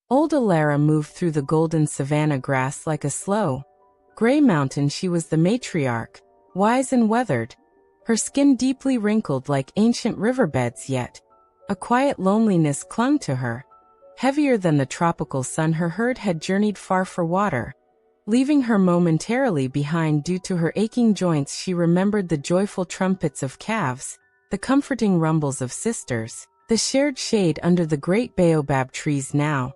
Old Elara moved through the golden savanna grass like a slow, gray mountain. She was the matriarch, wise and weathered, her skin deeply wrinkled like ancient riverbeds, yet a quiet loneliness clung to her. Heavier than the tropical sun, her herd had journeyed far for water, leaving her momentarily behind due to her aching joints. She remembered the joyful trumpets of calves, the comforting rumbles of sisters, the shared shade under the great baobab trees. Now,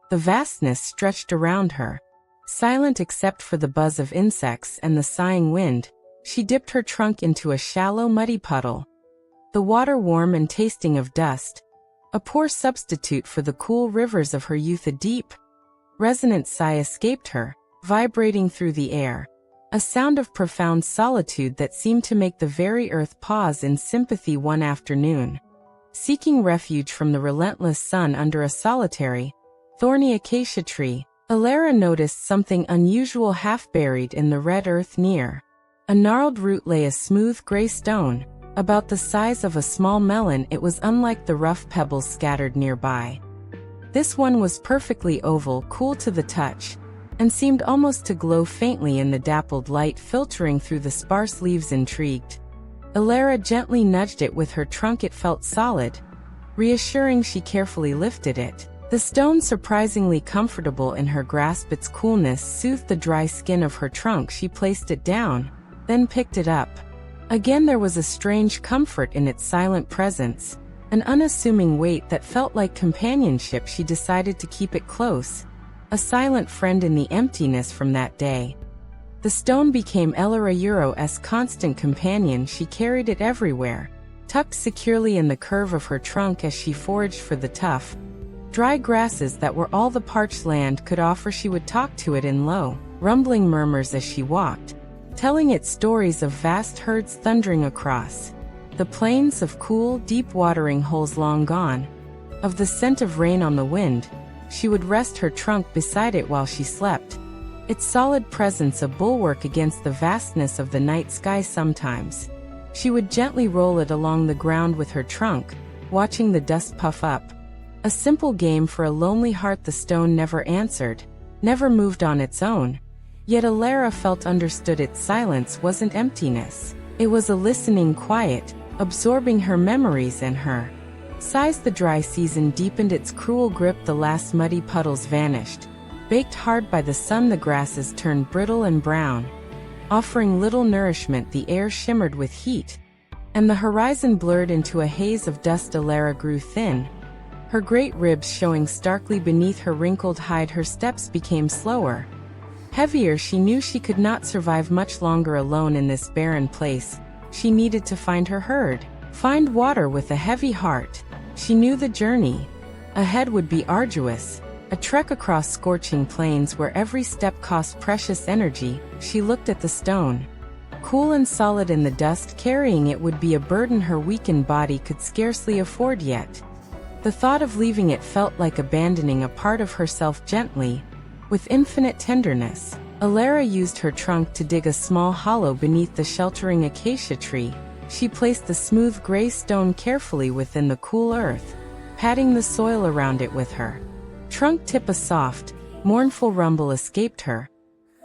the vastness stretched around her, silent except for the buzz of insects and the sighing wind. She dipped her trunk into a shallow, muddy puddle, the water warm and tasting of dust, a poor substitute for the cool rivers of her youth. A deep, resonant sigh escaped her, vibrating through the air, a sound of profound solitude that seemed to make the very earth pause in sympathy. One afternoon, seeking refuge from the relentless sun under a solitary, thorny acacia tree, Elara noticed something unusual. Half buried in the red earth near a gnarled root lay a smooth gray stone, about the size of a small melon. It was unlike the rough pebbles scattered nearby. This one was perfectly oval, cool to the touch, and seemed almost to glow faintly in the dappled light filtering through the sparse leaves. Intrigued, Elara gently nudged it with her trunk. It felt solid, reassuring. She carefully lifted it, the stone surprisingly comfortable in her grasp. Its coolness soothed the dry skin of her trunk. She placed it down, then picked it up. Again there was a strange comfort in its silent presence, an unassuming weight that felt like companionship. She decided to keep it close, a silent friend in the emptiness. From that day, the stone became Elara's constant companion. She carried it everywhere, tucked securely in the curve of her trunk as she foraged for the tough, dry grasses that were all the parched land could offer. She would talk to it in low, rumbling murmurs as she walked, telling it stories of vast herds thundering across the plains, of cool, deep watering holes long gone, of the scent of rain on the wind. She would rest her trunk beside it while she slept, its solid presence a bulwark against the vastness of the night sky. Sometimes, she would gently roll it along the ground with her trunk, watching the dust puff up. A simple game for a lonely heart. The stone never answered, never moved on its own. Yet Elara felt understood. Its silence wasn't emptiness. It was a listening quiet, absorbing her memories and her sighs. The dry season deepened its cruel grip. The last muddy puddles vanished, baked hard by the sun. The grasses turned brittle and brown, offering little nourishment. The air shimmered with heat, and the horizon blurred into a haze of dust. Elara grew thin, her great ribs showing starkly beneath her wrinkled hide. Her steps became slower, heavier. She knew she could not survive much longer alone in this barren place. She needed to find her herd, find water. With a heavy heart, she knew the journey ahead would be arduous, a trek across scorching plains where every step cost precious energy. She looked at the stone, cool and solid in the dust. Carrying it would be a burden her weakened body could scarcely afford. Yet the thought of leaving it felt like abandoning a part of herself. Gently, with infinite tenderness, Elara used her trunk to dig a small hollow beneath the sheltering acacia tree. She placed the smooth gray stone carefully within the cool earth, patting the soil around it with her trunk tip. A soft, mournful rumble escaped her,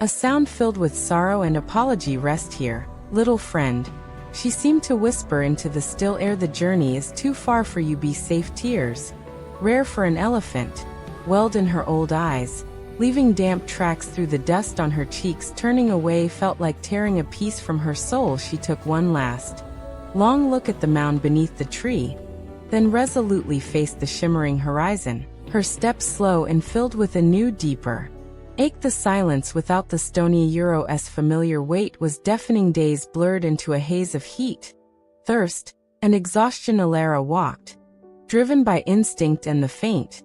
a sound filled with sorrow and apology. Rest here, little friend, she seemed to whisper into the still air. The journey is too far for you. Be safe. Tears, rare for an elephant, welled in her old eyes, leaving damp tracks through the dust on her cheeks. Turning away felt like tearing a piece from her soul. She took one last, long look at the mound beneath the tree, then resolutely faced the shimmering horizon, her steps slow and filled with a new, deeper ache. The silence without the stony Euro's familiar weight was deafening. Days blurred into a haze of heat, thirst, and exhaustion. Elara walked, driven by instinct and the faint,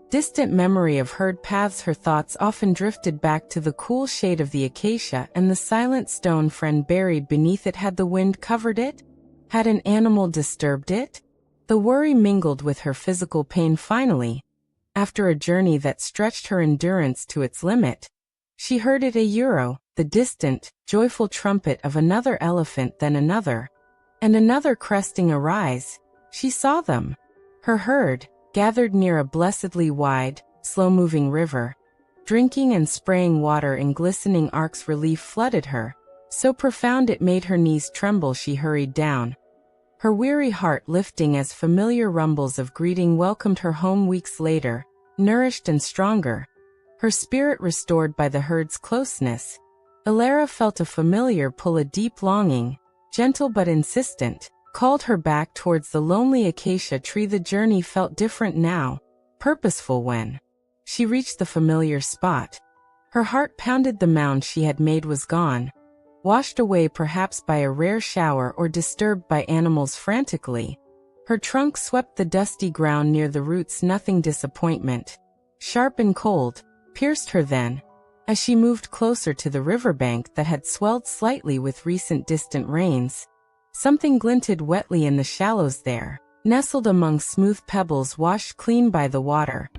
distant memory of herd paths. Her thoughts often drifted back to the cool shade of the acacia and the silent stone friend buried beneath it. Had the wind covered it? Had an animal disturbed it? The worry mingled with her physical pain. Finally, after a journey that stretched her endurance to its limit, she heard it. The distant, joyful trumpet of another elephant, then another, and another cresting a rise. She saw them, her herd, gathered near a blessedly wide, slow-moving river. Drinking and spraying water in glistening arcs relief flooded her, so profound it made her knees tremble. She hurried down, her weary heart lifting as familiar rumbles of greeting welcomed her home weeks later, nourished and stronger, her spirit restored by the herd's closeness. Elara felt a familiar pull, a deep longing, gentle but insistent, called her back towards the lonely acacia tree. The journey felt different now, purposeful. When she reached the familiar spot, her heart pounded. The mound she had made was gone, washed away perhaps by a rare shower or disturbed by animals frantically. Her trunk swept the dusty ground near the roots. Nothing. Disappointment, sharp and cold, pierced her then, as she moved closer to the riverbank that had swelled slightly with recent distant rains. Something glinted wetly in the shallows there, nestled among smooth pebbles washed clean by the water.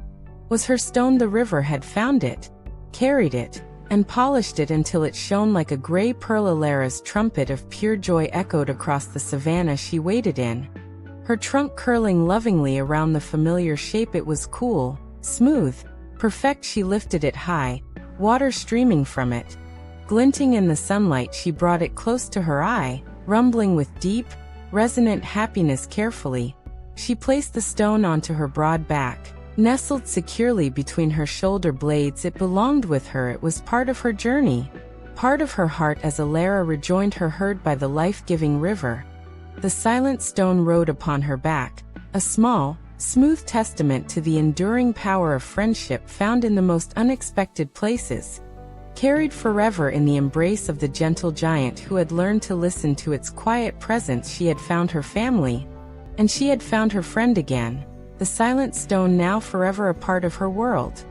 Was her stone? The river had found it, carried it, and polished it until it shone like a gray pearl. Elara's trumpet of pure joy echoed across the savanna she waded in, her trunk curling lovingly around the familiar shape. It was cool, smooth, perfect. She lifted it high, water streaming from it, glinting in the sunlight. She brought it close to her eye, rumbling with deep, resonant happiness. Carefully, she placed the stone onto her broad back, nestled securely between her shoulder blades. It belonged with her. It was part of her journey, part of her heart. As Elara rejoined her herd by the life-giving river, the silent stone rode upon her back, a small, smooth testament to the enduring power of friendship found in the most unexpected places, carried forever in the embrace of the gentle giant who had learned to listen to its quiet presence. She had found her family, and she had found her friend again, the silent stone now forever a part of her world.